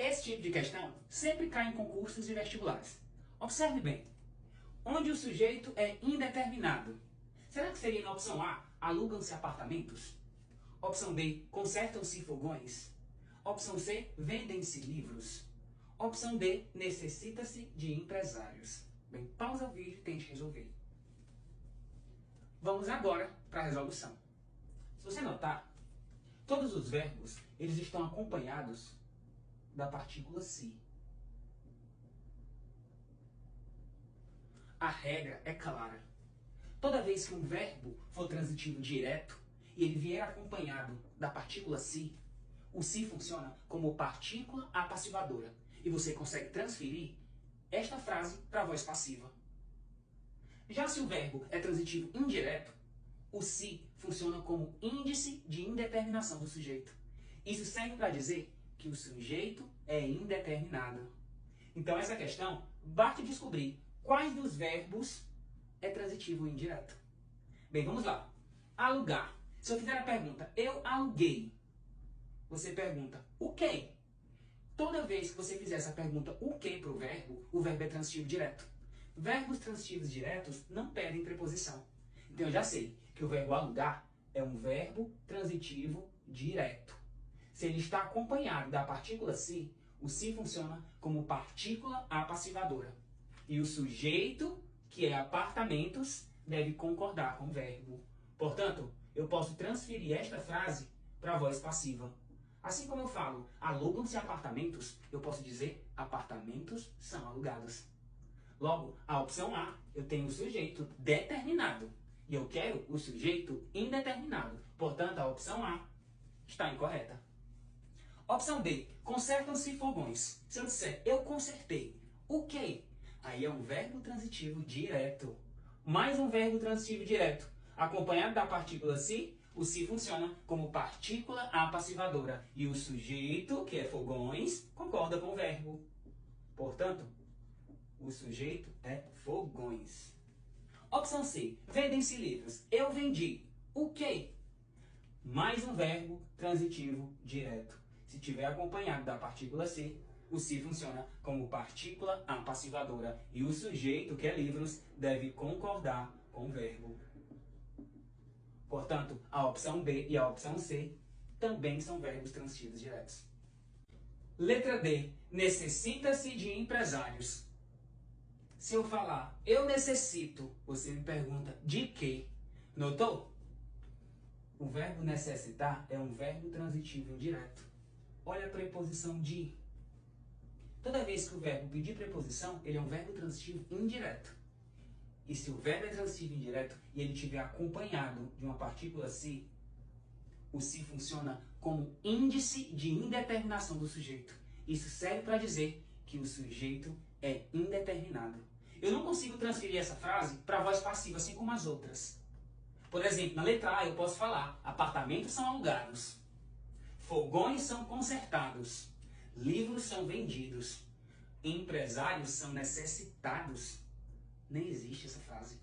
Esse tipo de questão sempre cai em concursos e vestibulares. Observe bem. Onde o sujeito é indeterminado. Será que seria na opção A, alugam-se apartamentos? Opção B, consertam-se fogões? Opção C, vendem-se livros? Opção D, necessita-se de empresários. Bem, pausa o vídeo e tente resolver. Vamos agora para a resolução. Se você notar, todos os verbos eles estão acompanhados da partícula se. A regra é clara. Toda vez que um verbo for transitivo direto e ele vier acompanhado da partícula se, o se funciona como partícula apassivadora e você consegue transferir esta frase para a voz passiva. Já se o verbo é transitivo indireto, o se funciona como índice de indeterminação do sujeito. Isso serve para dizer que o sujeito é indeterminado. Então essa questão basta descobrir quais dos verbos é transitivo indireto. Bem, vamos lá. Alugar. Se eu fizer a pergunta, eu aluguei, você pergunta, o quê? Toda vez que você fizer essa pergunta, o quê para o verbo é transitivo direto. Verbos transitivos diretos não pedem preposição. Então eu já sei que o verbo alugar é um verbo transitivo direto. Se ele está acompanhado da partícula se, o se funciona como partícula apassivadora. E o sujeito, que é apartamentos, deve concordar com o verbo. Portanto, eu posso transferir esta frase para a voz passiva. Assim como eu falo, alugam-se apartamentos, eu posso dizer, apartamentos são alugados. Logo, a opção A, eu tenho o sujeito determinado. E eu quero o sujeito indeterminado. Portanto, a opção A está incorreta. Opção B, consertam-se fogões. Se eu disser, eu consertei, o quê? Aí é um verbo transitivo direto. Mais um verbo transitivo direto. Acompanhado da partícula se, o se funciona como partícula apassivadora. E o sujeito, que é fogões, concorda com o verbo. Portanto, o sujeito é fogões. Opção C, vendem-se livros. Eu vendi. O quê? Mais um verbo transitivo direto. Se tiver acompanhado da partícula se, o se funciona como partícula apassivadora. E o sujeito, que é livros, deve concordar com o verbo. Portanto, a opção B e a opção C também são verbos transitivos diretos. Letra D. Necessita-se de empresários. Se eu falar, eu necessito, você me pergunta, de quê? Notou? O verbo necessitar é um verbo transitivo indireto. Olha a preposição de. Toda vez que o verbo pedir preposição, ele é um verbo transitivo indireto. E se o verbo é transitivo indireto e ele estiver acompanhado de uma partícula se, o se funciona como índice de indeterminação do sujeito. Isso serve para dizer que o sujeito é indeterminado. Eu não consigo transferir essa frase para a voz passiva, assim como as outras. Por exemplo, na letra A eu posso falar, apartamentos são alugados, fogões são consertados, livros são vendidos, empresários são necessitados. Nem existe essa frase.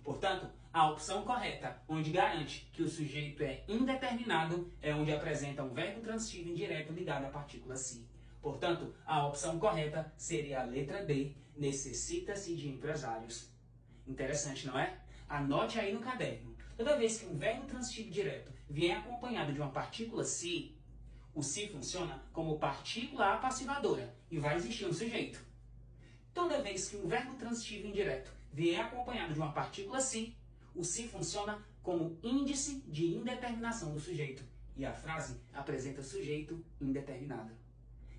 Portanto, a opção correta, onde garante que o sujeito é indeterminado, é onde apresenta um verbo transitivo indireto ligado à partícula se. Portanto, a opção correta seria a letra D, necessita-se de empresários. Interessante, não é? Anote aí no caderno. Toda vez que um verbo transitivo direto vier acompanhado de uma partícula se, o se funciona como partícula apassivadora e vai existir um sujeito. Toda vez que um verbo transitivo indireto vier acompanhado de uma partícula se, o se funciona como índice de indeterminação do sujeito. E a frase apresenta sujeito indeterminado.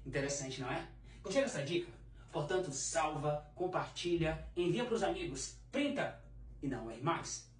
Interessante, não é? Gostou dessa dica? Portanto, salva, compartilha, envia para os amigos, printa e não erre mais.